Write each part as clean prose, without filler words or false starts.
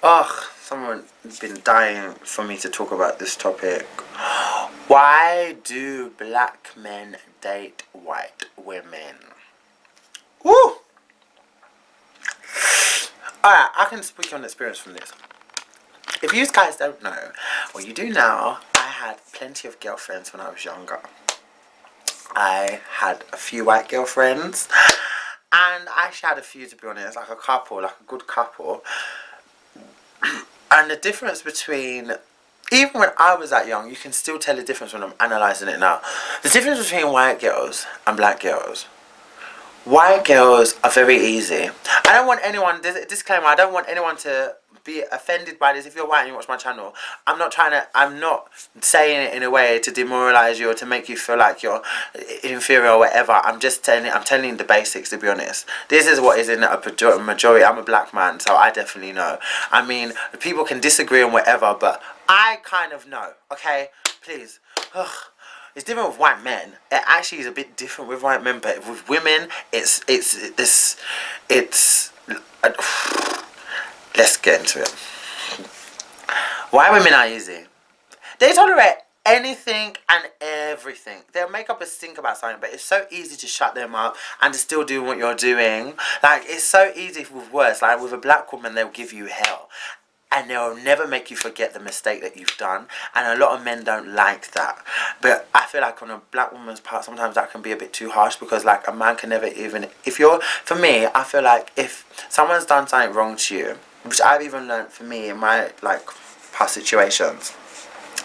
Oh, someone's been dying for me to talk about this topic. Why do black men date white women? Woo! Alright, I can speak on experience from this. If you guys don't know, well, you do now, I had plenty of girlfriends when I was younger. I had a few white girlfriends, and I actually had a few, to be honest, like a couple, like a good couple. And the difference between, even when I was that young, you can still tell the difference when I'm analysing it now. The difference between white girls and black girls. White girls are very easy. I don't want anyone, disclaimer, I don't want anyone to be offended by this. If you're white and you watch my channel, I'm not saying it in a way to demoralise you or to make you feel like you're inferior or whatever. I'm telling you the basics, to be honest. This is what is in a majority. I'm a black man, so I definitely know. I mean, people can disagree on whatever, but I kind of know, okay? Please. Ugh. It's different with white men. It actually is a bit different with white men, but with women, it's let's get into it. White women are easy. They tolerate anything and everything. They'll make up a stink about something, but it's so easy to shut them up and to still do what you're doing. Like, it's so easy with words. Like, with a black woman, they'll give you hell. And they'll never make you forget the mistake that you've done. And a lot of men don't like that. But I feel like on a black woman's part, sometimes that can be a bit too harsh. Because, like, a man can never even... For me, I feel like if someone's done something wrong to you, which I've even learned for me in my, like, past situations.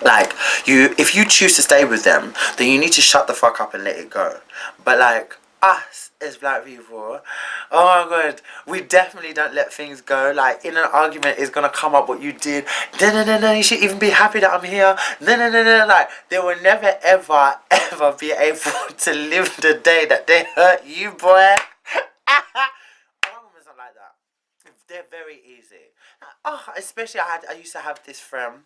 Like, if you choose to stay with them, then you need to shut the fuck up and let it go. But, like, us as black people, oh my god, we definitely don't let things go. Like, in an argument is gonna come up what you did. No, you should even be happy that I'm here. No. Like, they will never ever be able to live the day that they hurt you, boy. White women's not like that. They're very easy. Oh, especially I used to have this friend.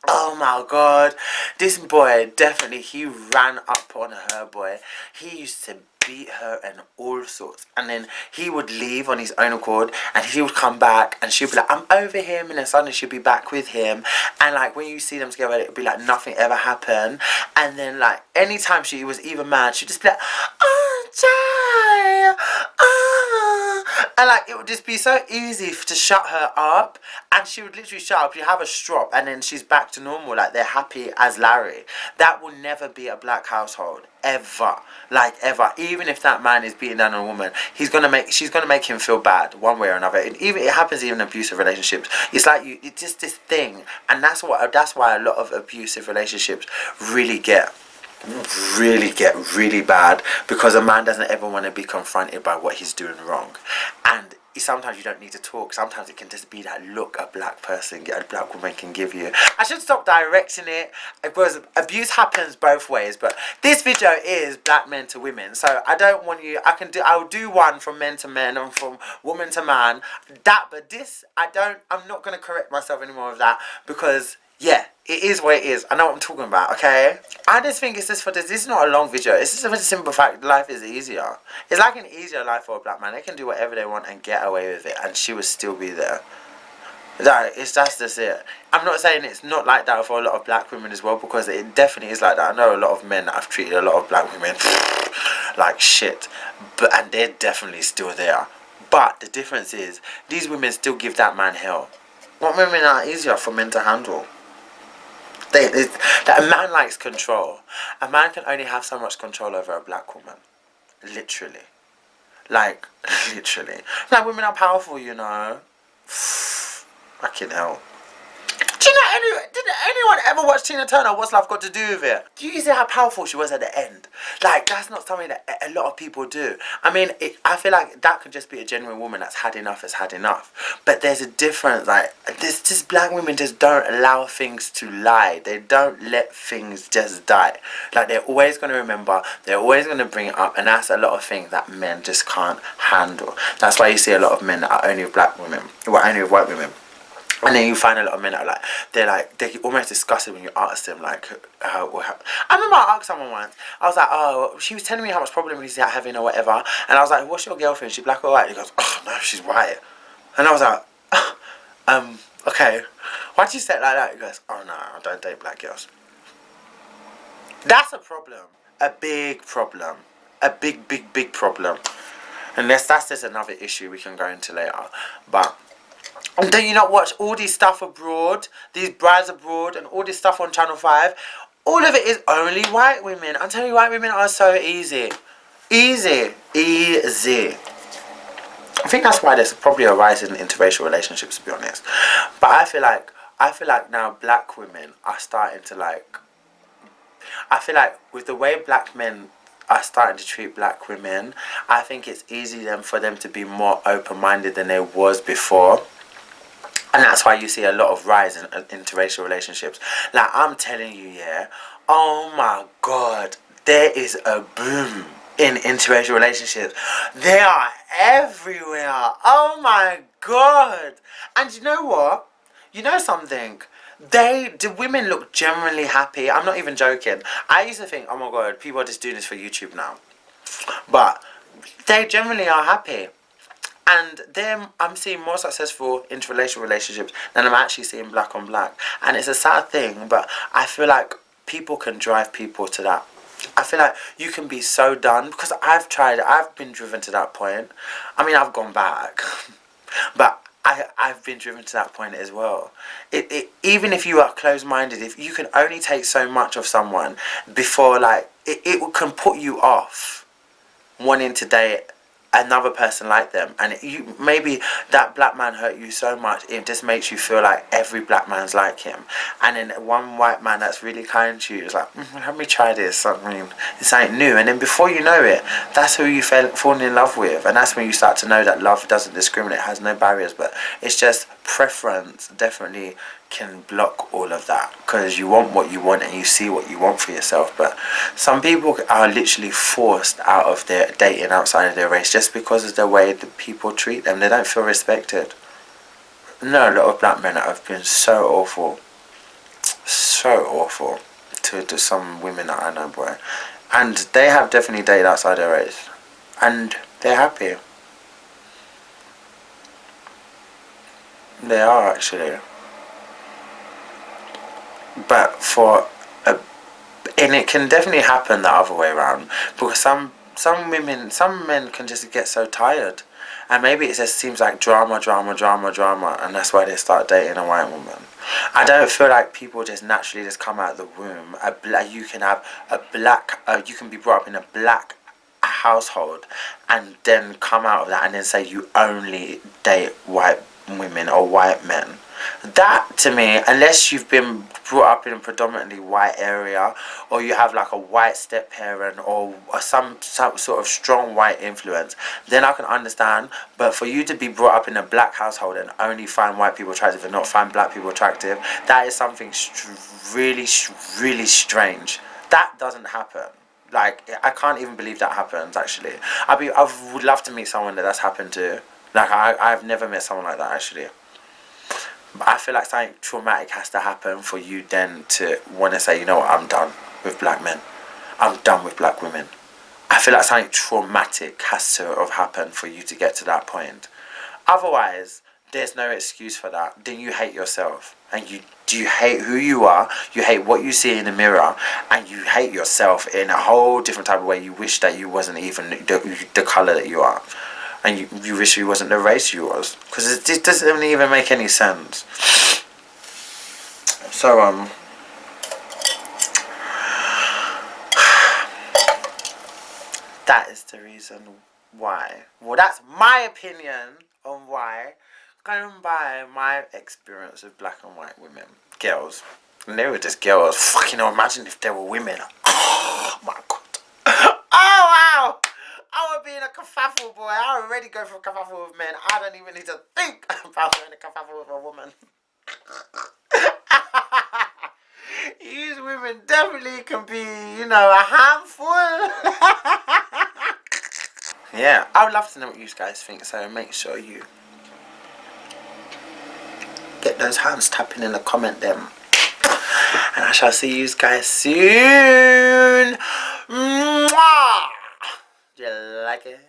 Oh my god, this boy, definitely, he ran up on her, boy. He used to beat her and all sorts, and then he would leave on his own accord, and he would come back, and she'd be like, I'm over him, and then suddenly she'd be back with him, and like, when you see them together, it'd be like nothing ever happened, and then like, anytime she was even mad, she'd just be like, oh, Joye, oh, and like, it would just be so easy to shut her up, and she would literally shut up, you have a strop, and then she's back to normal, like, they're happy as Larry. That will never be a black household, ever, like, ever. Even if that man is beating down a woman, she's gonna make him feel bad one way or another. And even it happens even in abusive relationships. It's like it's just this thing, and that's why a lot of abusive relationships really get really bad, because a man doesn't ever want to be confronted by what he's doing wrong. And sometimes you don't need to talk. Sometimes it can just be that look a black woman can give you. I should stop directing it, because abuse happens both ways. But this video is black men to women, so I don't want you. I'll do one from men to men and from woman to man. But this, I'm not gonna correct myself anymore of that, because yeah, it is what it is. I know what I'm talking about, okay? I just think this is not a long video. It's just a simple fact, life is easier. It's like an easier life for a black man. They can do whatever they want and get away with it, and she would still be there. That's just it. I'm not saying it's not like that for a lot of black women as well, because it definitely is like that. I know a lot of men that have treated a lot of black women like shit, and they're definitely still there. But the difference is, these women still give that man hell. What women are easier for men to handle? That a man likes control. A man can only have so much control over a black woman. Literally. Like, literally. Like, women are powerful, you know. Fucking hell. Do you know, did anyone ever watch Tina Turner, What's Love Got to Do With It? Do you see how powerful she was at the end? Like, that's not something that a lot of people do. I mean, I feel like that could just be a genuine woman that's had enough, has had enough. But there's a difference, like, this black women just don't allow things to lie. They don't let things just die. Like, they're always going to remember, they're always going to bring it up, and that's a lot of things that men just can't handle. That's why you see a lot of men that are only with black women, well, only with white women. And then you find a lot of men that are they're almost disgusted when you ask them, like, I remember I asked someone once, I was like, oh, she was telling me how much problem he's having or whatever, and I was like, what's your girlfriend, is she black or white? And he goes, oh, no, she's white. And I was like, okay. Why do you say it like that? He goes, oh no, I don't date black girls. That's a problem. A big problem. A big problem. Unless that's just another issue we can go into later. But do you not watch all these stuff abroad? These brides abroad and all this stuff on Channel 5? All of it is only white women. I'm telling you, white women are so easy. Easy. I think that's why there's probably a rise in interracial relationships, to be honest. But I feel like now black women are starting to like... I feel like with the way black men are starting to treat black women, I think it's easy for them to be more open-minded than they was before. And that's why you see a lot of rise in interracial relationships. Like, I'm telling you, yeah, oh my God, there is a boom in interracial relationships. They are everywhere. Oh my God. And you know what? You know something? The women look generally happy. I'm not even joking. I used to think, oh my God, people are just doing this for YouTube now. But they generally are happy. And I'm seeing more successful interracial relationships than I'm actually seeing black on black. And it's a sad thing, but I feel like people can drive people to that. I feel like you can be so done, because I've been driven to that point. I mean, I've gone back, but I've been driven to that point as well. Even if you are closed-minded, if you can only take so much of someone before, like, it can put you off wanting to date another person like them. And maybe that black man hurt you so much, it just makes you feel like every black man's like him. And then one white man that's really kind to you is like, let me try this. I mean, this ain't new. And then before you know it, that's who you fall in love with. And that's when you start to know that love doesn't discriminate, has no barriers, but it's just preference definitely can block all of that, because you want what you want and you see what you want for yourself. But some people are literally forced out of their dating outside of their race just because of the way that people treat them. They don't feel respected. I know a lot of black men that have been so awful to some women that I know, boy, and they have definitely dated outside their race and they're happy. They are actually. But and it can definitely happen the other way around, because some men can just get so tired, and maybe it just seems like drama, and that's why they start dating a white woman. I don't feel like people just naturally just come out of the womb. You can be brought up in a black household and then come out of that and then say you only date white women or white men. That, to me, unless you've been brought up in a predominantly white area, or you have like a white step parent, or some sort of strong white influence, then I can understand. But for you to be brought up in a black household and only find white people attractive and not find black people attractive, that is something really strange. That doesn't happen. Like, I can't even believe that happens, actually. I would love to meet someone that's happened to. Like, I've never met someone like that, actually. But I feel like something traumatic has to happen for you then to want to say, you know what, I'm done with black men. I'm done with black women. I feel like something traumatic has to have happened for you to get to that point. Otherwise, there's no excuse for that. Then you hate yourself. And you hate who you are, you hate what you see in the mirror, and you hate yourself in a whole different type of way. You wish that you wasn't even the colour that you are. And you wish you wasn't the race you was. Because it doesn't even make any sense. So, that is the reason why. Well, that's my opinion on why. Going by my experience with black and white women. Girls. And they were just girls. Fucking hell, imagine if they were women. Oh, my God. Oh, wow. I would be in a kerfuffle, boy. I already go for a kerfuffle with men. I don't even need to think about going in a kerfuffle with a woman. These women definitely can be, a handful. Yeah, I would love to know what you guys think, so make sure you get those hands tapping in the comment them. And I shall see you guys soon. Mwah! Do you like it?